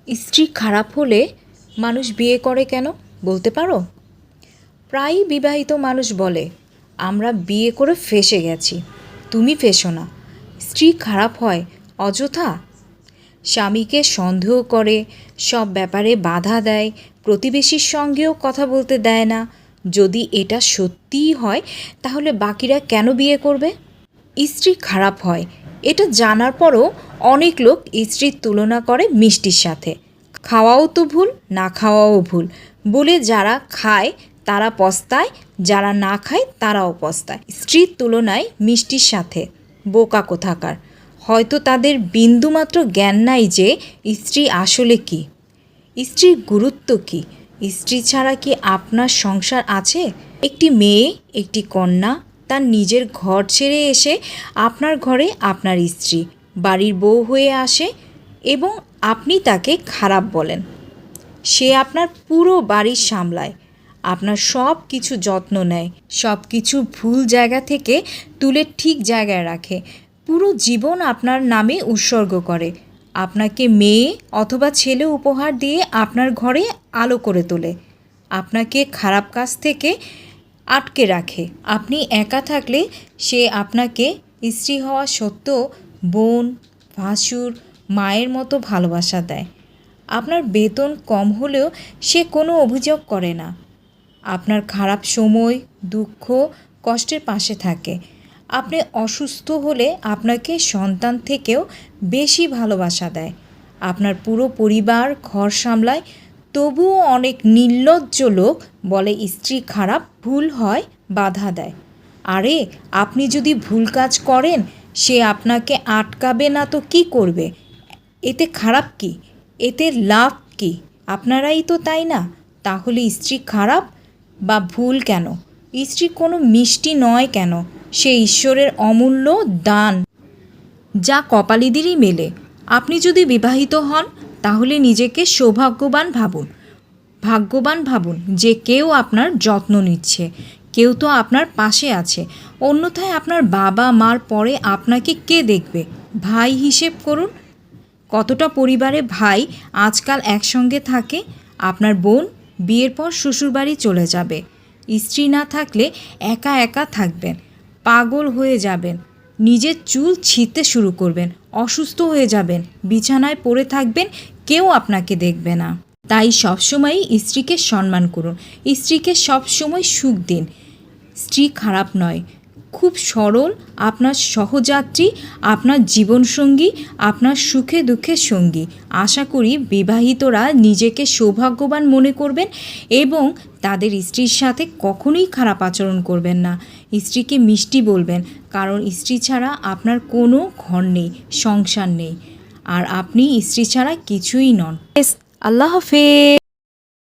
স্ত্রী খারাপ হলে মানুষ বিয়ে করে কেন বলতে পারো? প্রায়ই বিবাহিত মানুষ বলে, আমরা বিয়ে করে ফেঁসে গেছি। তুমি ফেঁসো না। স্ত্রী খারাপ হয় অযথা। স্বামীকে সন্দেহ করে, সব ব্যাপারে বাধা দেয়, প্রতিবেশীর সঙ্গেও কথা বলতে দেয় না। যদি এটা সত্যিই হয়, তাহলে বাকিরা কেন বিয়ে করবে? স্ত্রী খারাপ হয় এটা জানার পরও অনেক লোক স্ত্রীর তুলনা করে মিষ্টির সাথে। খাওয়াও তো ভুল, না খাওয়াও ভুল বলে যারা খায় তারা পস্তায়, যারা না খায় তারাও পস্তায়। স্ত্রীর তুলনায় মিষ্টির সাথে। বোকা কোথাকার! হয়তো তাদের বিন্দুমাত্র জ্ঞান নাই যে স্ত্রী আসলে কী, স্ত্রীর গুরুত্ব কী। স্ত্রী ছাড়া কি আপনার সংসার আছে? একটি মেয়ে, একটি কন্যা তার নিজের ঘর ছেড়ে এসে আপনার ঘরে আপনার স্ত্রী, বাড়ির বউ হয়ে আসে এবং আপনি তাকে খারাপ বলেন। সে আপনার পুরো বাড়ি সামলায়, আপনার সব কিছু যত্ন নেয়, সব কিছু ভুল জায়গা থেকে তুলে ঠিক জায়গায় রাখে, পুরো জীবন আপনার নামে উৎসর্গ করে, আপনাকে মেয়ে অথবা ছেলে উপহার দিয়ে আপনার ঘরে আলো করে তোলে, আপনাকে খারাপ কাজ থেকে আটকে রাখে। আপনি একা থাকলে সে আপনাকে স্ত্রী হওয়া সত্ত্বেও বোন, ভাসুর, মায়ের মতো ভালোবাসা দেয়। আপনার বেতন কম হলেও সে কোনো অভিযোগ করে না। আপনার খারাপ সময়, দুঃখ, কষ্টের পাশে থাকে। আপনি অসুস্থ হলে আপনাকে সন্তান থেকেও বেশি ভালোবাসা দেয়। আপনার পুরো পরিবার ঘর সামলায়। তবুও অনেক নির্লজ্জ লোক বলে স্ত্রী খারাপ, ভুল হয়, বাধা দেয়। আরে, আপনি যদি ভুল কাজ করেন সে আপনাকে আটকাবে না তো কী করবে? এতে খারাপ কী? এতে লাভ কী? আপনারাই তো, তাই না? তাহলে স্ত্রী খারাপ বা ভুল কেন? স্ত্রী কোনো মিষ্টি নয় কেন? সে ঈশ্বরের অমূল্য দান, যা কপালীদেরই মেলে। আপনি যদি বিবাহিত হন তাহলে নিজেকে সৌভাগ্যবান ভাবুন। ভাগ্যবান ভাবুন যে কেউ আপনার যত্ন নিচ্ছে, কেউ তো আপনার পাশে আছে। অন্যথায় আপনার বাবা মার পরে আপনাকে কে দেখবে? ভাই হিসেব করুন, কতটা পরিবারে ভাই আজকাল একসঙ্গে থাকে। আপনার বোন বিয়ের পর শ্বশুরবাড়ি চলে যাবে। স্ত্রী না থাকলে একা একা থাকবেন, পাগল হয়ে যাবেন, নিজের চুল ছিঁড়তে শুরু করবেন, অসুস্থ হয়ে যাবেন, বিছানায় পড়ে থাকবেন, কেউ আপনাকে দেখবে না। তাই সবসময়ই স্ত্রীকে সম্মান করুন, স্ত্রীকে সবসময় সুখ দিন। স্ত্রী খারাপ নয়, খুব সরল, আপনার সহযাত্রী, আপনার জীবনসঙ্গী, আপনার সুখে দুঃখের সঙ্গী। আশা করি বিবাহিতরা নিজেকে সৌভাগ্যবান মনে করবেন এবং তাদের স্ত্রীর সাথে কখনোই খারাপ আচরণ করবেন না। স্ত্রীকে মিষ্টি বলবেন, কারণ স্ত্রী ছাড়া আপনার কোনো ঘর নেই, সংসার নেই, আর আপনি স্ত্রী ছাড়া কিছুই নন। আল্লাহ হাফেজ।